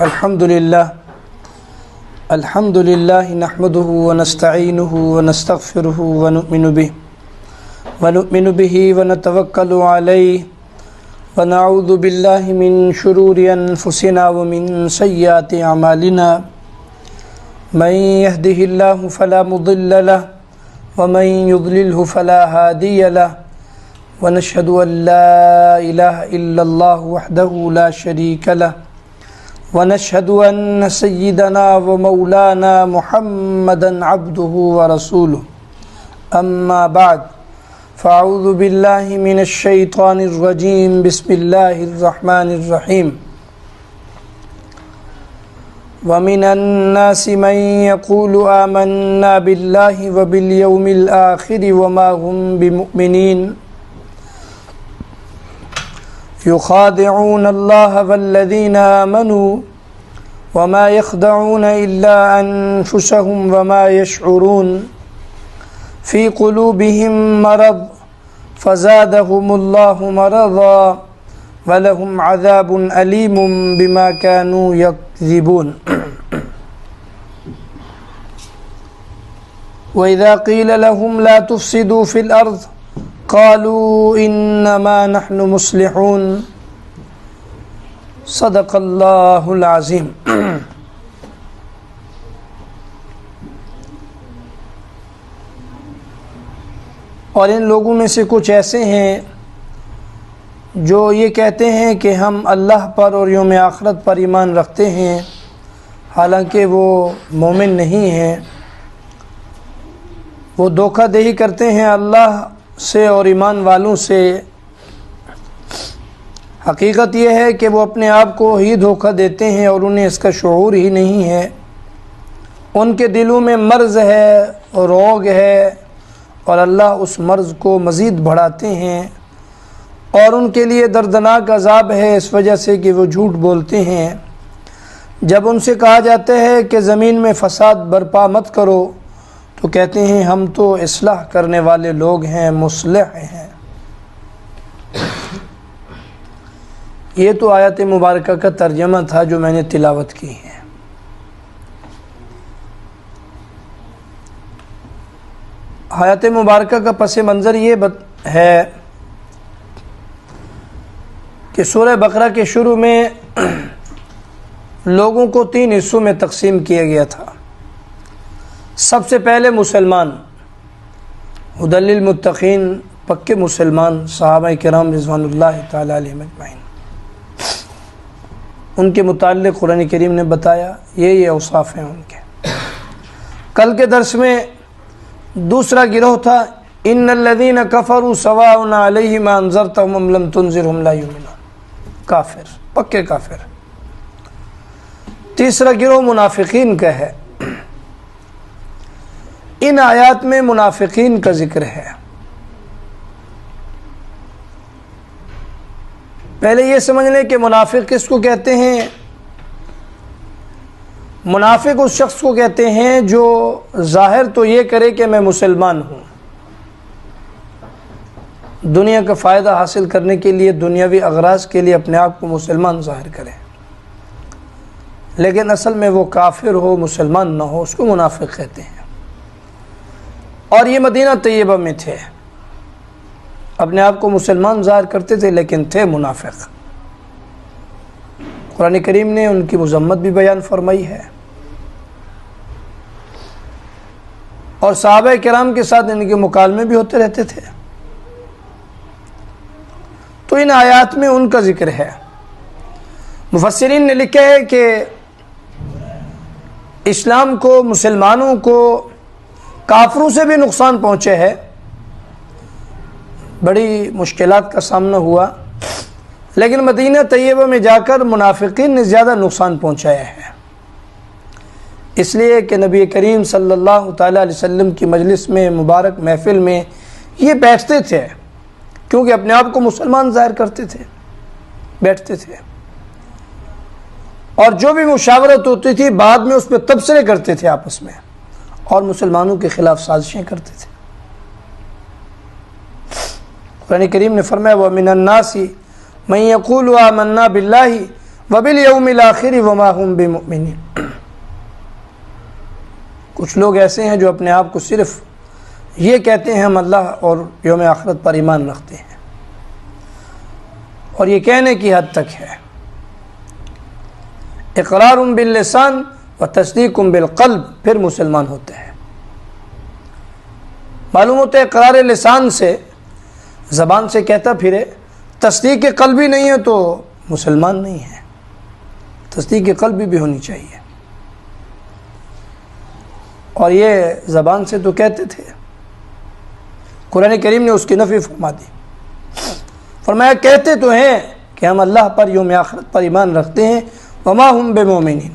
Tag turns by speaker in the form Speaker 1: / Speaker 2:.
Speaker 1: الحمد لله نحمده ونستعينه ونستغفره ونؤمن به ونتوكل عليه ونعوذ بالله من شرور أنفسنا ومن سيئات أعمالنا من يهده الله فلا مضل له ومن يضلله فلا هادي له ونشهد أن لا إله إلا الله وحده لا شريك له ونشهد أن سيدنا ومولانا محمدا عبده ورسوله أما بعد فأعوذ بالله من الشيطان الرجيم بسم الله الرحمن الرحيم ومن الناس من يقول آمنا بالله وباليوم الآخر وما هم بمؤمنين يخادعون الله والذين آمنوا وما يخدعون إلا أنفسهم وما يشعرون في قلوبهم مرض فزادهم الله مرضا ولهم عذاب أليم بما كانوا يكذبون وإذا قيل لهم لا تفسدوا في الأرض قالوا إنما نحن مصلحون صدق اللہ العظیم۔ اور ان لوگوں میں سے کچھ ایسے ہیں جو یہ کہتے ہیں کہ ہم اللہ پر اور یوم آخرت پر ایمان رکھتے ہیں، حالانکہ وہ مومن نہیں ہیں۔ وہ دھوکہ دہی کرتے ہیں اللہ سے اور ایمان والوں سے۔ حقیقت یہ ہے کہ وہ اپنے آپ کو ہی دھوکہ دیتے ہیں اور انہیں اس کا شعور ہی نہیں ہے۔ ان کے دلوں میں مرض ہے اور روگ ہے، اور اللہ اس مرض کو مزید بڑھاتے ہیں، اور ان کے لیے دردناک عذاب ہے اس وجہ سے کہ وہ جھوٹ بولتے ہیں۔ جب ان سے کہا جاتا ہے کہ زمین میں فساد برپا مت کرو تو کہتے ہیں ہم تو اصلاح کرنے والے لوگ ہیں، مصلح ہیں۔ یہ تو آیت مبارکہ کا ترجمہ تھا جو میں نے تلاوت کی ہے۔ آیت مبارکہ کا پس منظر یہ ہے کہ سورہ بقرہ کے شروع میں لوگوں کو 3 حصوں میں تقسیم کیا گیا تھا۔ سب سے پہلے مسلمان، ہدی للمتقین، پکے مسلمان، صحابہ کرام رضوان اللہ تعالی علیہم اجمعین۔ ان کے متعلق قرآن کریم نے بتایا یہ اوصاف ہیں ان کے۔ کل کے درس میں دوسرا گروہ تھا ان الذین کفروا سواء علیہم انذرتہم ام لم تنذرہم لا یؤمنون، کافر، پکے کافر۔ تیسرا گروہ منافقین کا ہے۔ ان آیات میں منافقین کا ذکر ہے۔ پہلے یہ سمجھ لیں کہ منافق کس کو کہتے ہیں؟ منافق اس شخص کو کہتے ہیں جو ظاہر تو یہ کرے کہ میں مسلمان ہوں، دنیا کا فائدہ حاصل کرنے کے لیے، دنیاوی اغراض کے لیے اپنے آپ کو مسلمان ظاہر کرے، لیکن اصل میں وہ کافر ہو، مسلمان نہ ہو، اس کو منافق کہتے ہیں۔ اور یہ مدینہ طیبہ میں تھے، اپنے آپ کو مسلمان ظاہر کرتے تھے لیکن تھے منافق۔ قرآن کریم نے ان کی مذمت بھی بیان فرمائی ہے، اور صحابہ کرام کے ساتھ ان کے مکالمے بھی ہوتے رہتے تھے۔ تو ان آیات میں ان کا ذکر ہے۔ مفسرین نے لکھا ہے کہ اسلام کو، مسلمانوں کو کافروں سے بھی نقصان پہنچے ہے، بڑی مشکلات کا سامنا ہوا، لیکن مدینہ طیبہ میں جا کر منافقین نے زیادہ نقصان پہنچایا ہے۔ اس لیے کہ نبی کریم صلی اللہ تعالیٰ علیہ وسلم کی مجلس میں، مبارک محفل میں یہ بیٹھتے تھے، کیونکہ اپنے آپ کو مسلمان ظاہر کرتے تھے، بیٹھتے تھے، اور جو بھی مشاورت ہوتی تھی بعد میں اس پہ تبصرے کرتے تھے آپس میں، اور مسلمانوں کے خلاف سازشیں کرتے تھے۔ قرآن کریم نے فرمایا وَمِنَ النَّاسِ مَن يَقُولُ آمَنَّا بِاللَّهِ وبالیوم الآخر وما هم بمؤمنین۔ کچھ لوگ ایسے ہیں جو اپنے آپ کو صرف یہ کہتے ہیں ہم اللہ اور یوم آخرت پر ایمان رکھتے ہیں، اور یہ کہنے کی حد تک ہے، اقرار باللسان و تصدیق بالقلب، پھر مسلمان ہوتے ہیں۔ معلوم ہوتا ہے اقرار لسان سے، زبان سے کہتا پھرے، تصدیق قلبی نہیں ہے تو مسلمان نہیں ہے۔ تصدیق قلبی بھی ہونی چاہیے، اور یہ زبان سے تو کہتے تھے، قرآن کریم نے اس کی نفی فرما دی، فرمایا کہتے تو ہیں کہ ہم اللہ پر یوم آخرت پر ایمان رکھتے ہیں، وما ہم بمؤمنین،